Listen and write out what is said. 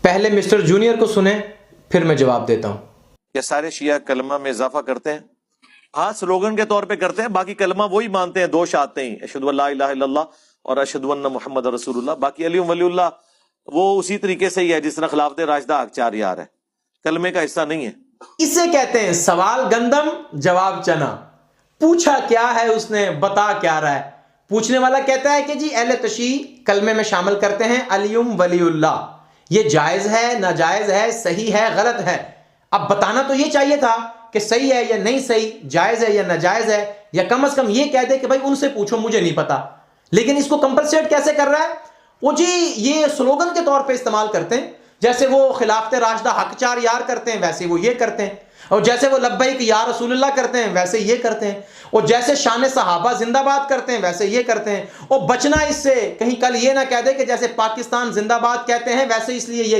पहले mister junior को सुने, फिर मैं जवाब देता हूं। क्या सारे शिया कलमा में इजाफा करते हैं? हाँ, स्लोगन के तौर पे करते हैं, बाकी कलमा वही मानते हैं, दो शहादतें ही, अशहदु अल्ला इलाहा इल्लल्लाह और अशहदु अन्न मुहम्मद रसूलुल्लाह। बाकी अली वलीउल्लाह वो उसी तरीके से ही है जिस तरह खिलाफत राशिदा हक 4 यार है, कलमे का हिस्सा नहीं है। इसे कहते हैं सवाल गंदम जवाब चना। पूछा क्या है उसने, बता क्या रहा है। पूछने वाला कहता है कि जी अहले तशी कलमे में शामिल करते हैं अलियुम वलीउल्लाह, ये जायज है, नाजायज है, सही है, गलत है। अब बताना तो ये चाहिए था कि सही है या नहीं सही, जायज है या नाजायज है, या कम से कम ये कह दे कि भाई उनसे पूछो, मुझे नहीं पता। लेकिन इसको कंपलसेट कैसे कर रहा है वो जी, ये स्लोगन के तौर पे इस्तेमाल करते हैं। जैसे वो खिलाफत राशिदा हक 4 यार करते हैं, वैसे वो ये करते हैं। और जैसे वो लब्बैक या रसूलुल्लाह करते हैं, वैसे ये करते हैं। और जैसे शान सहाबा जिंदाबाद करते हैं, वैसे ये करते हैं। और बचना इससे, कहीं कल ये ना कह दे कि जैसे पाकिस्तान जिंदाबाद कहते हैं, वैसे इसलिए ये